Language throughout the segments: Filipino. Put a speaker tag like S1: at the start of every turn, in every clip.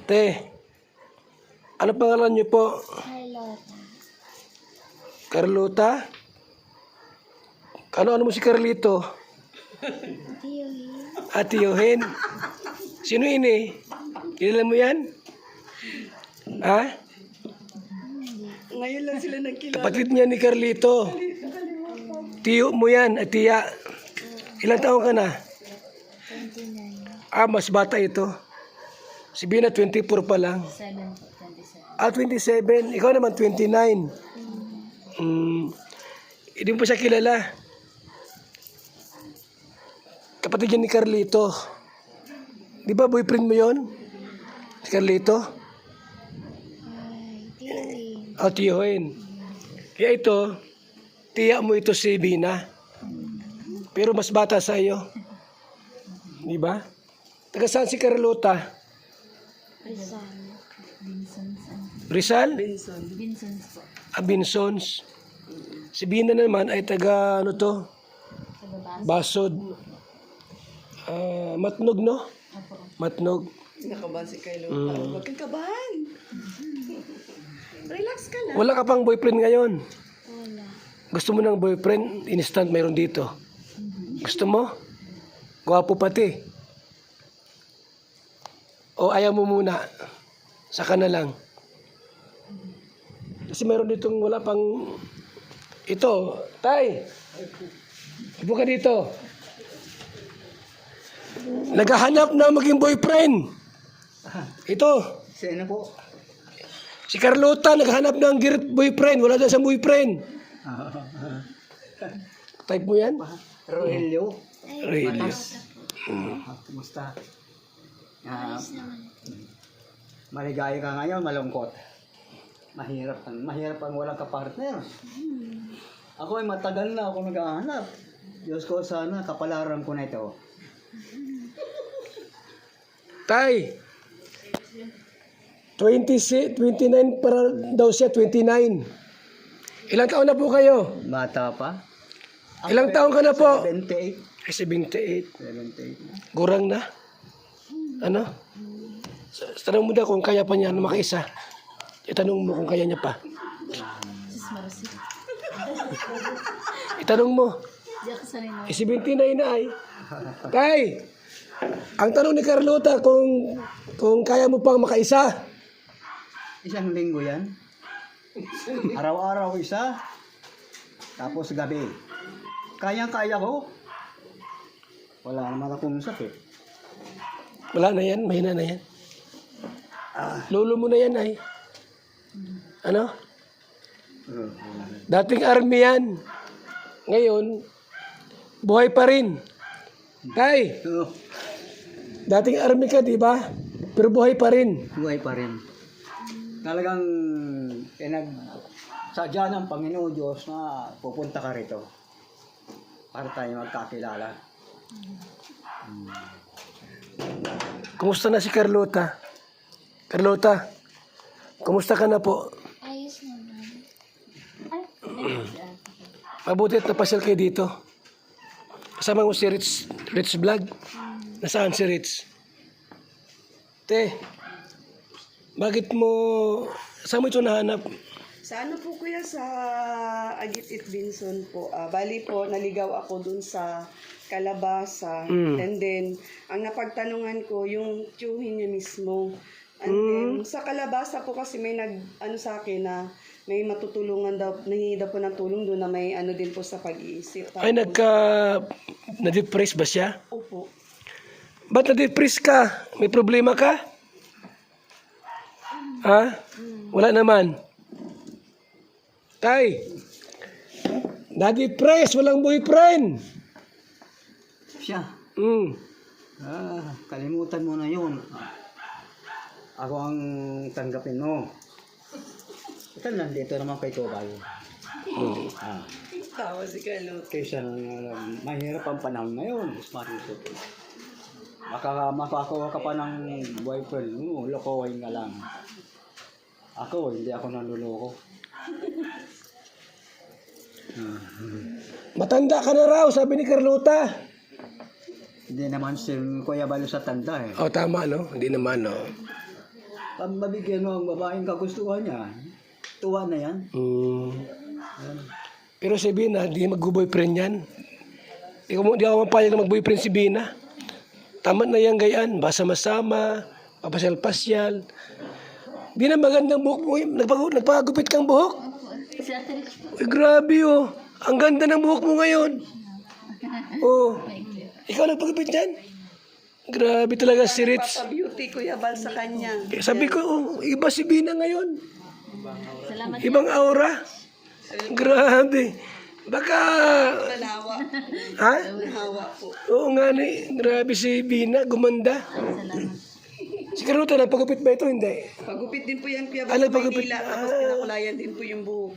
S1: Te, ano pangalan niyo po?
S2: Carlota.
S1: Carlota? Ano mo si Carlito?
S2: Tiyohin.
S1: Ate Yohen? Sino ini? Kilala mo yan? Ha?
S3: Ngayon lang sila nagkilala.
S1: Kapatid niya ni Carlito. Tiyo mo yan, at tiya. Ilang taon ka na?
S2: 29.
S1: Mas bata ito. Si Bina, 24 pa lang.
S2: 7 po, 27.
S1: 27. Ikaw naman, 29. Hindi mo pa siya kilala. Kapatid yan ni Carlito. Di ba boyfriend mo yon? Si Carlito?
S2: Ay, tiyohin.
S1: Tiyohin. Kaya ito, tiya mo ito si Bina. Pero mas bata sa iyo. Di ba? Taga saan si Carlota?
S2: Rizal.
S1: Rizal?
S3: Benson.
S2: Vincent po.
S1: Binsons. Si Bina naman ay taga ano to?
S2: Sa baba.
S1: Basod. Matnog, no?
S2: Apo.
S1: Matnog.
S3: Nakabahan si Kylo. Huwag kang kabahan. Relax ka lang.
S1: Wala ka pang boyfriend ngayon.
S2: Wala.
S1: Gusto mo ng boyfriend? Instant mayroon dito. Gusto mo? Gwapo pati. O ayaw mo muna? Saka na lang. Kasi mayroon ditong wala pang... Ito, Tay! Ipo ka dito. Naghahanap na maging boyfriend. Ito.
S4: Sino po?
S1: Si Carlota naghahanap ng boyfriend. Wala na siyang boyfriend. Type mo yan?
S4: Rogelio.
S1: Really?
S4: Kumusta?
S2: Ayos naman.
S4: Maligaya ka ngayon, malungkot. Mahirap ang walang kapartner. Ako ay matagal na ako naghahanap. Diyos ko, sana kapalaran ko na ito.
S1: Tay, 29 para daw siya, 29. Ilang taon na po kayo?
S4: Bata pa?
S1: Ilang taon ka na po?
S4: 78.
S1: Ay, 78.
S4: 78.
S1: Gurang na. Ano? Tanong mo na kung kaya pa niya makaisa. Itanong mo kung kaya niya pa.
S2: Sis Marcy.
S1: Itanong mo.
S2: Di ako sanay na.
S1: 79 na ay. Tay, ang tanong ni Carlota kung kaya mo pang makaisa.
S4: Isang linggo yan. Araw-araw isa. Tapos gabi. Kayang-kaya ko. Wala naman akong sakit.
S1: Wala na yan, mahina na yan. Lolo mo na yan ay. Ano? Dating army yan. Ngayon, buhay pa rin. Tay, dating army ka, di ba? Pero buhay pa rin.
S4: Buhay pa rin. Talagang sadya ng Panginoon Diyos na pupunta ka rito para tayo magkakilala.
S1: Kumusta na si Carlota? Carlota, kumusta ka na po?
S2: Ayos naman. Ay,
S1: Mabuti at napasyal kayo dito. Kasama mo si Rich Vlog. Nasaan si Rich? Te, bakit mo... Saan mo ito nahanap?
S3: Sa ano po kuya, sa Agit Benson po. Bali po, naligaw ako dun sa Kalabasa. And then, ang napagtanungan ko, yung tiyuhin niya mismo. And then, sa Kalabasa po kasi may ano sa akin na may matutulungan daw, nahingi daw po ng tulong doon na may ano din po sa pag-iisip.
S1: Ay, na-depress ba siya?
S3: Opo.
S1: Ba't na-depress ka? May problema ka? Ha? Wala naman. Tay, na-depress, walang boyfriend.
S4: Siya. Kalimutan mo na yun. Ako ang tanggapin mo. Ito nandito naman kay Tobay.
S3: Tawa si Kylo.
S4: Kaysa mahirap ang panahon ngayon. Marito. Makakuha ka pa ng boyfriend mo, lokohin ka lang. Ako, hindi ako nanluloko.
S1: Matanda ka na raw, sabi ni Carlota.
S4: Hindi naman si Kuya Balo sa tanda eh.
S1: Oh, tama, no? Hindi naman, no?
S4: Pag mabigyan mo ang babaeng kagustuhan niya, tuwa na yan. Yan.
S1: Pero si Bina, di mag-boyfriend yan. Di ako mapayag na mag-boyfriend si Bina. Tamat na yan gayaan. Basama-sama, papasyal-pasyal. Bina, magandang buhok mo. Nagpagupit kang buhok.
S2: Si Ate Rich po.
S1: Uy, grabe oh. Ang ganda ng buhok mo ngayon. Oh. Ikaw nagpagupit yan? Grabe talaga si Rich.
S3: Papa-beauty, Kuya Bal, sa kanya.
S1: Sabi ko, oh, iba si Bina ngayon.
S2: Salamat.
S1: Ibang aura. Grabe. Baka...
S3: Nahawa.
S1: Ha?
S3: Nahawa po.
S1: Oo nga ni. Grabe si Bina. Gumanda.
S2: Salamat.
S1: Si Carlota, nagpagupit ba ito? Hindi.
S3: Pagupit din po yan, Kuya
S1: Ah,
S3: Bal, sa
S1: nagpagupit.
S3: Maynila. Tapos pinakulayan din po yung buhok.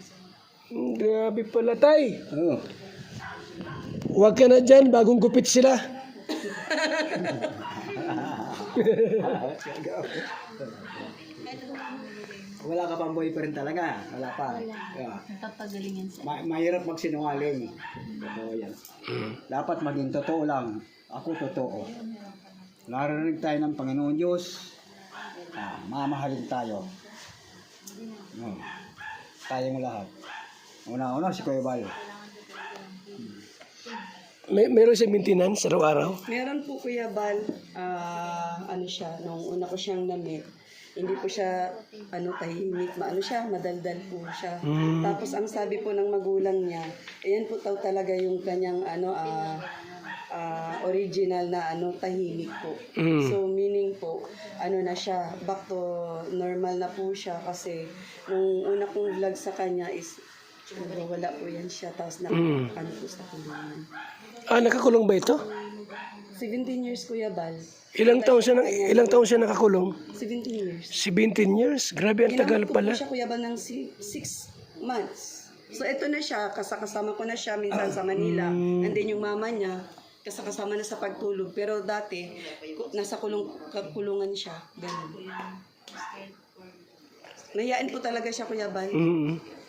S1: Grabe pala, tay.
S4: Oo.
S1: Huwag ka na dyan. Bagong gupit sila.
S4: Wala ka pang boyfriend talaga. Wala pa. Yeah.
S2: Napapagalingan siya.
S4: Mahirap magsinungaling. Totoo yan. Dapat maging totoo lang. Ako totoo. Narinig tayo ng Panginoon Diyos. Mamahalin tayo. Tayong lahat. Una-una si Kuya Bal.
S1: Meron siya maintenance araw-araw.
S3: Meron po, Kuya Bal, ano siya, nung una ko siyang na-meet, hindi po siya, tahimik, madaldal po siya. Tapos ang sabi po ng magulang niya, ayan po talaga yung kanyang, original na, tahimik po. So, meaning po, na siya, back to normal na po siya kasi nung una kong vlog sa kanya is, wala po yan siya, tapos po sa kulungan.
S1: Nakakulong ba ito?
S3: 17 years, Kuya Bal.
S1: Ilang taon siya nakakulong?
S3: 17 years.
S1: 17 years? Grabe, ang tagal
S3: Ginamit ko po
S1: pala.
S3: siya, Kuya Bal, ng 6 months. So, ito na siya. Kasama ko na siya minsan sa Manila. And then yung mama niya, kasama na sa pagtulog. Pero dati, nasa kulungan siya. Ganun. Nahiyain po talaga siya, Kuya Bal.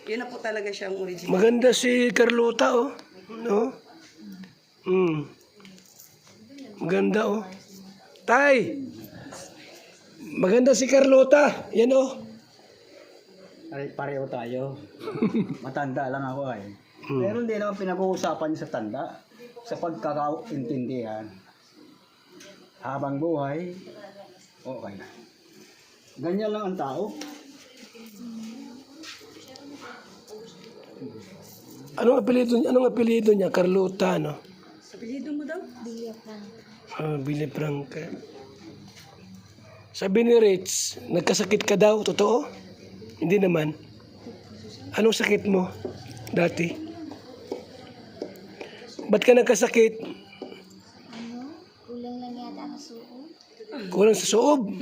S3: Yun na po talaga siya ang original.
S1: Maganda si Carlota, oh. No? Maganda, oh. Tay! Maganda si Carlota. Yan, oh.
S4: Pareho tayo. Matanda lang ako eh. Pero hindi naman pinag-uusapan sa tanda. Sa pagkakaintindihan. Habang buhay, okay na. Ganyan lang ang tao.
S1: Anong apelyido niya? Carlota, no?
S3: Apelyido mo daw?
S1: Billy Franca. Sabi ni Rich, nagkasakit ka daw, totoo? Hindi naman. Anong sakit mo dati? Ba't ka nagkasakit?
S2: Kulang lang yata ang suo.
S1: Kulang sa soob.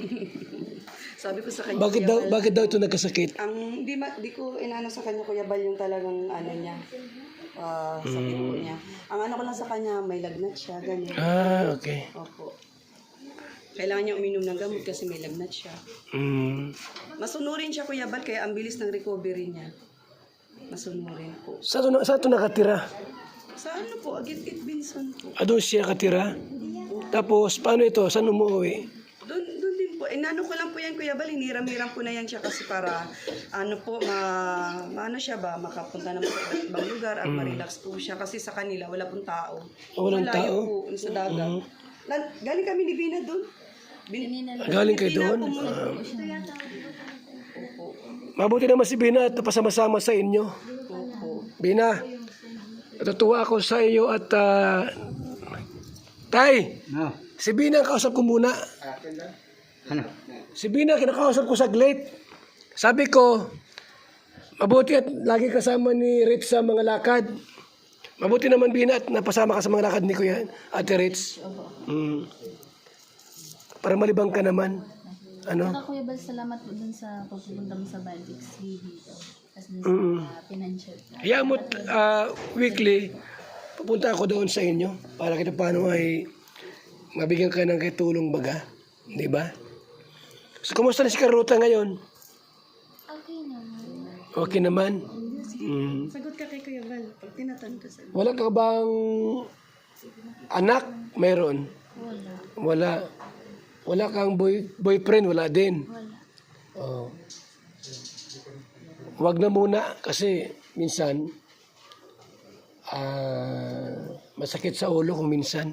S3: Sabi ko sa kanya,
S1: Bakit daw ito nagkasakit?
S3: ang di ko inano sa kanya, Kuya Bal, yung talagang niya, sakit po niya. Ang ko lang sa kanya, may lagnat siya, ganyan.
S1: Okay.
S3: Opo. Kailangan niya uminom ng gamot kasi may lagnat siya. Masunurin siya, Kuya Bal, kaya ang bilis ng recovery niya. Masunurin po.
S1: Saan ito nakatira?
S3: Sa po, Agit Binson po.
S1: Doon siya katira? Tapos, paano ito? Saan umuwi?
S3: Doon din po. Inano ko lang po yan, Kuya Bal, hiniram-hiram ko na yan siya kasi para, makapunta naman sa ibang lugar at ma-relax po siya kasi sa kanila wala pong tao.
S1: Walang
S3: Malayo
S1: tao?
S3: po, sa dagat. Galing kami ni Bina doon.
S1: Galing kayo doon? Mabuti naman si Bina at napasama-sama sa inyo.
S3: Opo.
S1: Bina, natutuwa ako sa iyo at Tay,
S4: No.
S1: si Bina kausap ko muna.
S4: Ano?
S1: Si Bina kinakausap ko saglit. Sabi ko, mabuti at lagi kasama ni Rich sa mga lakad. Mabuti naman Bina at napasama ka sa mga lakad ni Kuya Ate Rich. Para malibang ka naman.
S2: Saka Kuya Bal, salamat po dun sa pagpupunta mo sa Baltics dito. Tapos dun sa financial.
S1: Hayaan mo weekly, pupunta ako doon sa inyo para kita paano ay mabigyan ka ng tulong baga. Di ba? So, kumusta na si Carlota ngayon?
S2: Okay naman.
S1: Okay naman?
S3: Sagot ka kay Kuya Bal pag tinatanong ka sa
S1: Wala ka bang anak? Meron?
S2: Wala.
S1: Wala. Wala kang boyfriend? Wala din.
S2: Wala.
S1: Oh. Wag na muna kasi minsan masakit sa ulo kung minsan.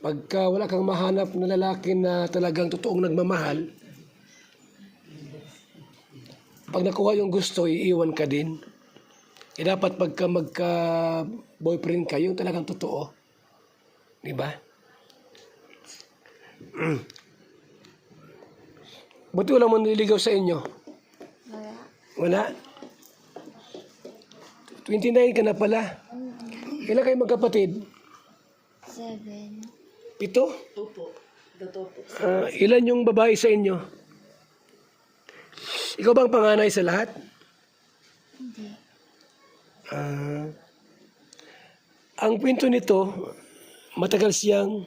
S1: Pagka wala kang mahanap na lalaki na talagang totoong nagmamahal, pag nakuha yung gusto, iiwan ka din. Eh dapat pagka magka-boyfriend kayo, talagang totoo. Di ba? Buti wala mo nililigaw sa inyo. Wala. 29 ka na pala. Ilan kayo magkapatid?
S2: 7.
S1: 7?
S3: Opo. Totoo po.
S1: Ilan yung babae sa inyo? Ikaw bang panganay sa lahat?
S2: Hindi.
S1: Ang kwento nito, matagal siyang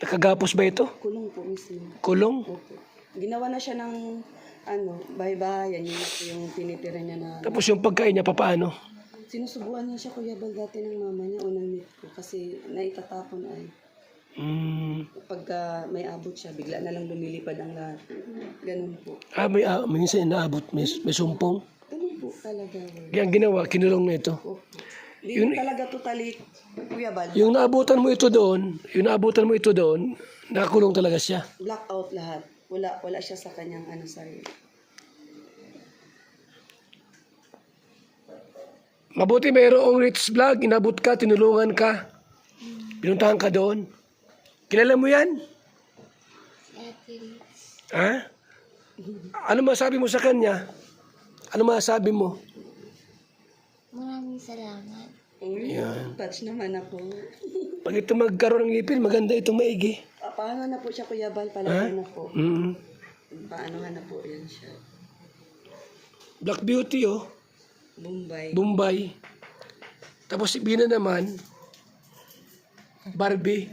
S1: nakagapos ba ito?
S3: Kulong po mismo.
S1: Kulong?
S3: Opo. Ginawa na siya ng bahay-bahayan. Yun po yung tinitira niya na...
S1: Tapos yung pagkain niya, papaano?
S3: Sinusubuan niya siya, Kuya Bal, dati ng mama niya, unang meet ko. Kasi naitatapon ay pagka may abot siya, bigla na lang lumilipad ang lahat. Ganun po.
S1: May minsan inaabot, may sumpong.
S3: Ganun po talaga.
S1: Kaya ang ginawa, kinulong na ito.
S3: Opo. Hindi talaga totally, Kuya Bal.
S1: Yung naabutan mo ito doon, nakakulong talaga siya.
S3: Blackout lahat. Wala siya sa kanyang sarili.
S1: Mabuti mayroong Rich Vlog, inabot ka, tinulungan ka, pinuntahan ka doon. Kilala mo yan? Ha? Ano masabi mo sa kanya? Ano masabi mo?
S2: Maraming salamat.
S3: Uy,
S1: Yan.
S3: touch naman ako.
S1: Pag ito magkaroon ng ngipin, maganda itong maigi.
S3: Paano na po siya, Kuya Bal? Palagay na po. Paano na po yan siya?
S1: Black Beauty, oh.
S3: Bombay.
S1: Bombay. Tapos si Bina naman, Barbie.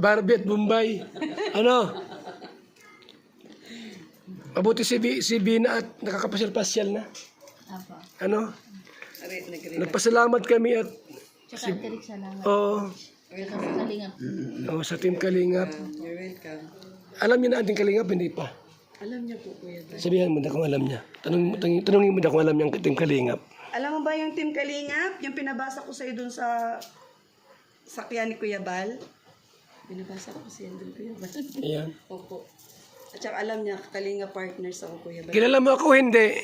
S1: Barbie at Bombay. Ano? Mabuti si Bina at nakakapasyal-pasyal na.
S2: Apo.
S1: Ano?
S3: Nag-relax.
S1: Nagpasalamat kami at
S2: Tsaka tirik salamat.
S1: Tsaka
S2: Sa kalingap.
S1: sa Team Kalingap.
S3: You're welcome.
S1: Alam niya na ating Kalingap, hindi pa.
S3: Alam niya po, Kuya Bal.
S1: Sabihan mo na kung alam niya. Tanungin mo na kung alam niya ang Team Kalingap.
S3: Alam mo ba yung Team Kalingap? Yung pinabasa ko sa'yo dun sa sakyan ni Kuya Bal? Pinabasa ko sa'yo dun, Kuya Bal.
S1: Ayan.
S3: Opo. At saka alam niya, Kalingap partners ako, Kuya Bal.
S1: Kilala mo ako, hindi.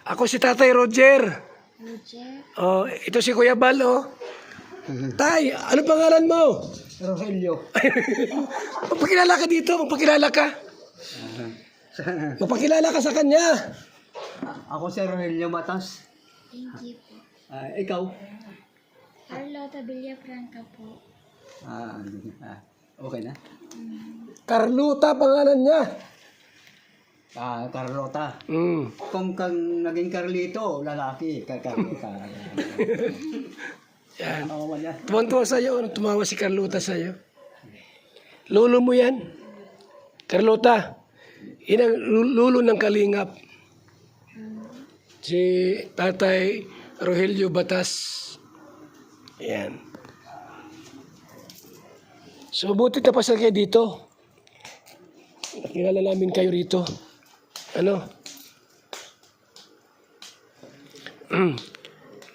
S1: Ako si Tatay Roger. Oh, ito si Kuya Bal, oh. Tay, ano pangalan mo?
S4: Rogelio.
S1: Magpakilala ka dito, magpakilala ka. Magpakilala ka sa kanya.
S4: Ako si Rogelio Matas.
S2: Thank you po.
S4: Ikaw?
S2: Carlota Villafranca po.
S4: Okay na.
S1: Carlota, pangalan niya.
S4: Carlota.
S1: Mm.
S4: Kung kang naging Carlito, lalaki. Carlota.
S1: Yan.
S4: Ako man yan.
S1: Tuwan-tuwa sa'yo, tumawa si Carlota sa'yo. Lolo mo yan. Carlota, inang lulo ng Kalingap. Si Tatay Rogelio Batas. Yan. So, buti tapasal kayo dito. Kilala namin kayo rito. Ano?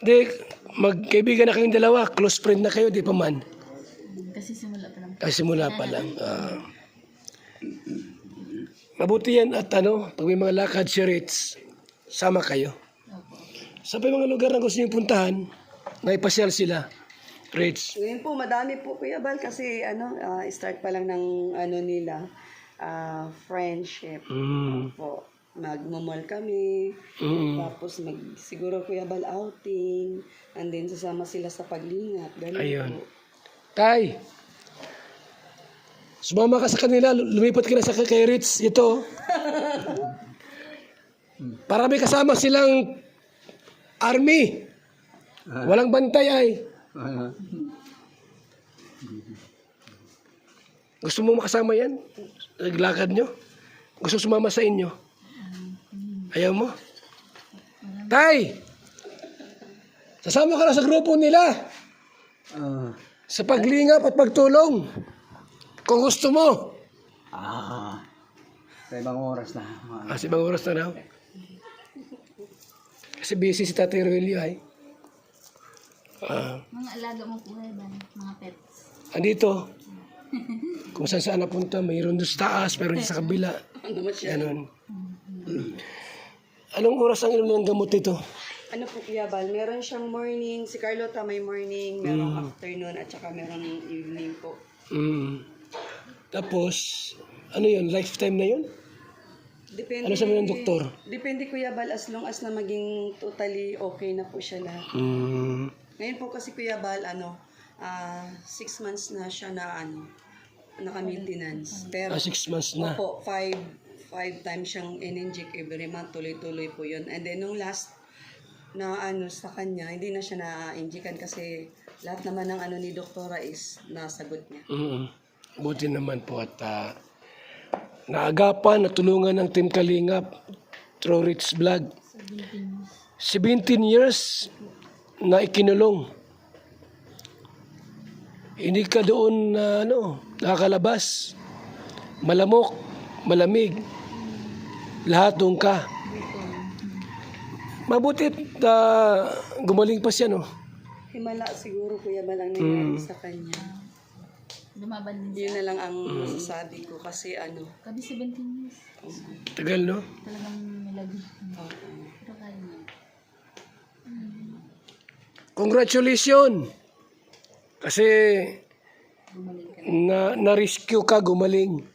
S1: Di, magkaibigan na kayong dalawa. Close friend na kayo, di pa man.
S2: Kasi simula pa lang.
S1: Simula pa lang. Mabuti yan at pag may mga lakad si Ritz, sama kayo. Sa mga lugar na gusto niyo puntahan, naipasyal sila. Ritz.
S3: Ngayon po, madami po, Kuya Bal, kasi start pa lang ng nila, friendship. Po. Magmamall kami, tapos siguro Kuya Bal outing, and then sasama sila sa paglingap. Ganun
S1: Ayun.
S3: po.
S1: Tay, sumama ka sa kanila, lumipat ka na sa kay Ritz. Ito. Para may kasama silang army. Walang bantay ay. Gusto mo makasama yan? Naglakad nyo? Gusto sumama sa inyo? Ayaw mo? Tay! Sasama ka na sa grupo nila. Sa paglingap at pagtulong. Kung gusto mo.
S4: Sa ibang oras na.
S1: Kasi ibang oras na daw. Kasi busy si Tatay Roelio ay.
S2: Mga alaga mo po kayo ba? Mga pets.
S1: Andito. Kung saan saan napunta, mayroon doon sa taas, mayroon sa kabila.
S3: Ano ba siya?
S1: Ganon. Anong oras ang inom ng gamot ito?
S3: Ano po, Kuya Bal? Meron siyang morning. Si Carlota may morning, merong afternoon, at saka merong evening po.
S1: Tapos, ano yun? Lifetime na yun?
S3: Depende,
S1: Ano sabi ng doktor?
S3: Depende, Kuya Bal, as long as na maging totally okay na po siya lahat. Ngayon po kasi, Kuya Bal, 6 months na siya na naka-maintenance. Pero,
S1: 6 months na.
S3: opo, 5 times siyang in-inject every month, tuloy-tuloy po yun. And then, nung last na sa kanya, hindi na siya na-injikan kasi lahat naman ng ni doktora is nasagot niya.
S1: Buti naman po at naagapan, natulungan ng Team Kalingap through Rich Vlog. 17 years na ikinulong. Hindi ka doon na nakakalabas. Malamok, malamig. Lahat doon ka. Mabuti gumaling pa siya, no?
S3: Himala siguro, Kuya Bal, ang nangyari sa kanya.
S2: Lumaban din
S3: Yun na lang ang masasabi ko kasi
S2: Kabi 17 years.
S1: Tagal, no?
S2: Talagang nilagi. Pero kaya niya.
S1: Congratulations! Kasi na-rescue ka, gumaling.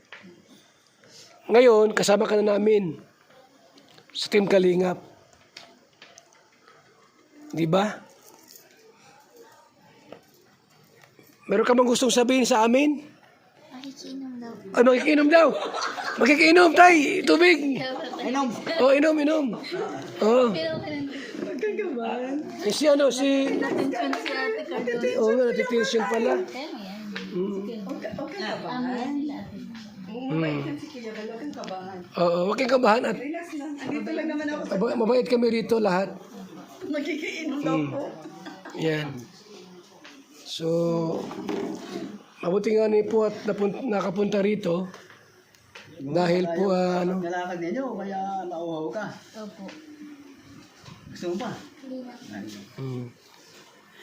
S1: Ngayon, kasama ka na namin sa Team Kalingap. Di ba? Meron ka bang gustong sabihin sa amin?
S2: Makikinom daw.
S1: Ay, makikinom daw. Makikinom, tay. Tubig.
S4: Inom!
S1: Oh, inom. Oh.
S2: Pero kailan
S1: Si
S2: attention si Ate Cardona.
S1: Oo nga, natitension pala.
S2: Kaya mo yan.
S3: okay ka ba?
S2: Amin sila ate.
S3: Mabait lang si Kuya Bal, huwag kang kabahan.
S1: Oo, huwag kang kabahan at
S3: Relax lang. Andito lang naman ako sa
S1: mabait kami rito lahat.
S3: magkikiinom daw po.
S1: Yan. So, mabuti nga ni po at nakapunta rito dahil po
S4: Nalakad ninyo, kaya nauhaw ka.
S2: Opo.
S4: Gusto mo pa?
S2: Hindi na.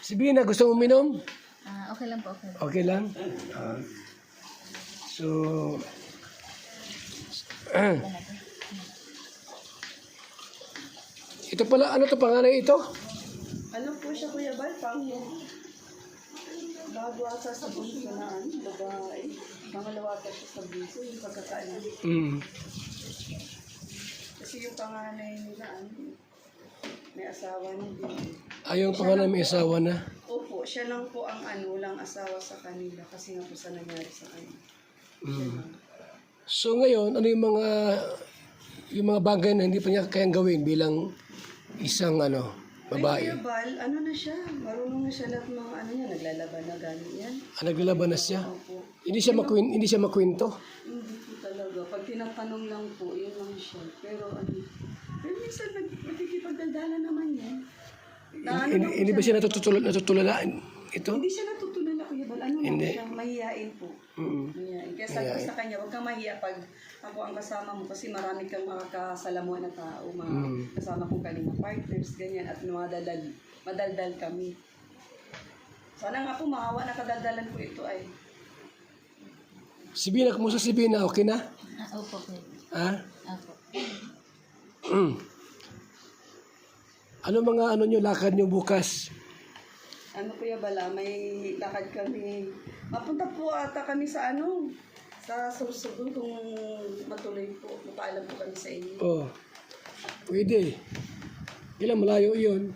S1: Si Bina, gusto mo uminom?
S2: Okay lang po, okay.
S1: Okay lang? So, ito pala, ano to panganay ito?
S3: Ano po siya, Kuya Bal? Bago ata sa bunso na babae. Pangalawa ata siya sa bunso, yung pagkakaano. Kasi yung panganay nila, may asawa na din.
S1: Yung panganay may asawa na.
S3: Opo, siya lang po ang lang asawa sa kanila kasi nga po sa nangyari sa kanya.
S1: So ngayon, ano yung mga bagay na hindi pa niya kayang gawin bilang isang babae?
S3: Kuya Bal, na siya, marunong na siya lahat mga niya, naglalaban na gano'n yan.
S1: Naglalaban na siya.
S3: Opo.
S1: Hindi siya makwento.
S3: Hindi po talaga. Pag tinatanong lang po, yun lang siya. Pero pero minsan nagkikipagdaldala naman yan.
S1: Hindi ba siya natutulalaan ito?
S3: Hindi siya natutulala, Kuya Bal. Lang
S1: Hindi.
S3: siya, mahihain po. Mahihain. Kaya sabi ko sa kanya, huwag kang mahiya pag ako ang kasama mo kasi marami kang makakasalamuhan na tao, mga kasama kong kalinga partners, ganyan, at madaldal kami. Sana nga po, maawa na kadaldalan ko ito ay.
S1: Si Bina, kumusta si Bina? Okay na?
S2: Opo, okay.
S1: Ha?
S2: Opo.
S1: Ano mga nyo, lakad nyo bukas?
S3: Kuya Bala, may lakad kami. Mapunta po ata kami sa sa Sorsogon kung matuloy po. Mapaalam po kami sa inyo.
S1: Oh, pwede. Ilang malayo iyon.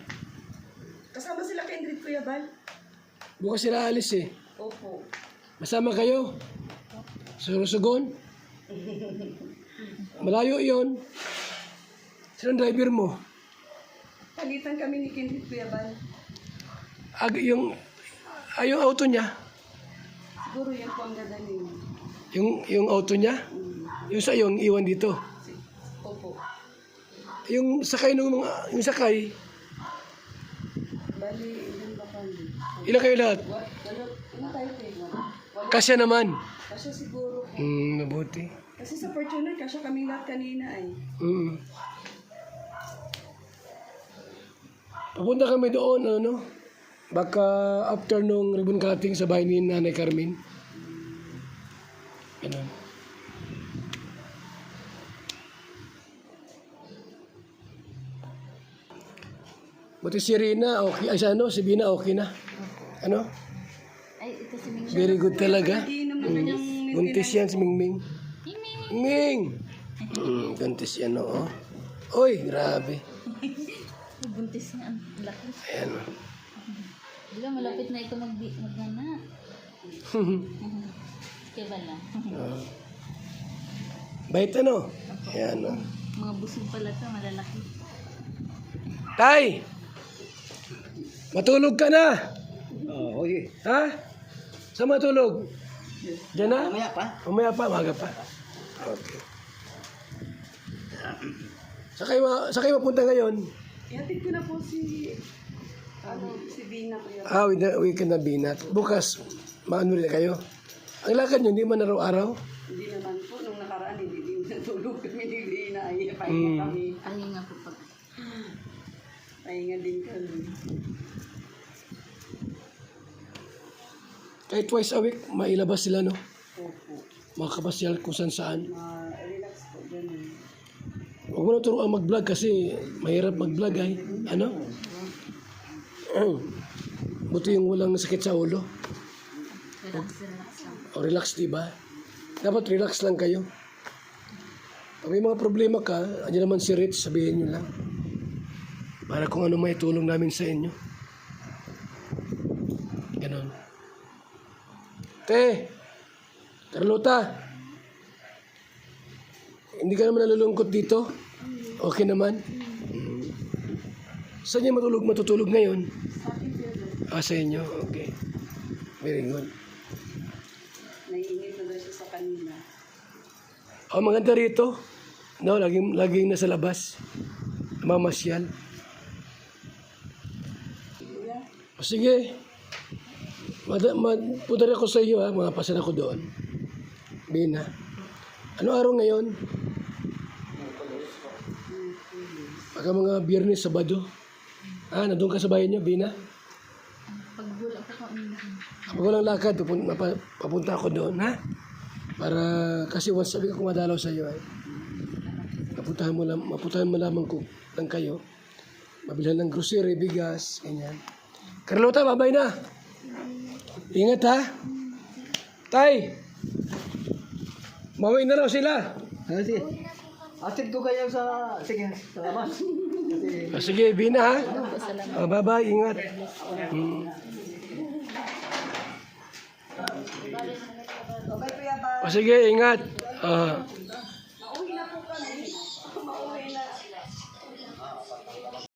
S3: Kasama sila kay Ingrid, Kuya Bal.
S1: Bukas sila alis eh.
S3: Opo.
S1: Masama kayo? Surusugon? Malayo iyon. Sino ang driver mo?
S3: Palitan kami ni Ingrid, Kuya Bal.
S1: Yung auto niya?
S3: Siguro yan po ang dadalhin.
S1: Yung auto niya? Yung sa yung iwan dito?
S3: Opo.
S1: Yung sakay yung sakay,
S3: Bali, ilan ba kami?
S1: ilan kayo lahat?
S3: Ano tayo, Kuya Bal?
S1: Kasya naman.
S3: Kasya siguro.
S1: Mabuti.
S3: Kasi sa Fortuner, kasya kaming lahat kanina ay.
S1: Papunta kami doon, ano? Baka after nung ribbon cutting sa bahay ni Nanay Carmen. Ganun. Buti si Rina, okay. Ay, si Bina, okay na. Ano?
S2: Ay, ito si Ming.
S1: Very good talaga.
S3: Iinom naman yung
S1: Buntis yan si Mingming. Ming! Buntis yan, oo. Uy, grabe.
S2: Buntis nga. Ang laki.
S1: Ayan.
S2: Di ba malapit na ito mag-anak? Kaya ba lang?
S1: Bait ano? Ayan, o.
S2: Mga busog pala ito, malalaki.
S1: Tay! Matulog ka na!
S4: Oo, okay.
S1: Ha? Saan matulog? Diyan na?
S4: Mamaya pa.
S1: Umaya pa, maga pa. Okay. Sa kayo mapunta ngayon?
S3: Ihatid ko na po si Bina kuya.
S1: Weekend na binat. Bukas, maano rin kayo? Ang lakad nyo, hindi man araw-araw?
S3: Hindi naman po, nung nakaraan, hindi din natulog kami ni Bina. Ay, pahinga kami.
S2: Ay nga po pag...
S3: Pahinga din kami.
S1: Kahit twice a week, mailabas sila, no?
S3: Opo.
S1: Makapasyal kung saan.
S3: Relax po dyan.
S1: Huwag mo na turuan mag-vlog kasi mahirap mag-vlog ay. Ano? Buti yung walang sakit sa ulo.
S2: Relax lang.
S1: O relax, diba? Dapat relax lang kayo. Pag may mga problema ka, andyan naman si Rich, sabihin nyo lang. Para kung ano may tulong namin sa inyo. Ganon. Te! Carlota! Hindi ka naman nalulungkot dito? Okay naman? Saan niya matutulog ngayon? Sa inyo? Okay. Very good.
S3: Naiinit na daw siya sa kanila.
S1: Maganda rito. No, laging nasa labas. Mamasyal. Sige. Punta rin ako sa iyo, ha. Mga pasan ako doon. Bina. Ano araw ngayon? Baka mga Biyernes, Sabado. Nandun ka sa bahay niyo, Bina?
S2: Pag wala po ka uminom.
S1: Kapag walang lakad, papunta ako doon, ha? Para, kasi once sabi ko kumadalaw sa iyo, ay. Mapuntahan mo lamang ko lang kayo. Mabilhan ng grocery, bigas, ganyan. Carlota, babay na. Ingat, ha? Tay! Mawin na raw sila.
S4: Sige. Atid ko kayo sa... Sige, sa labas. Kasi...
S1: Sige, Bina, ha? Bye-bye, ingat.
S3: Okay, kuya ba?
S1: Sige, ingat.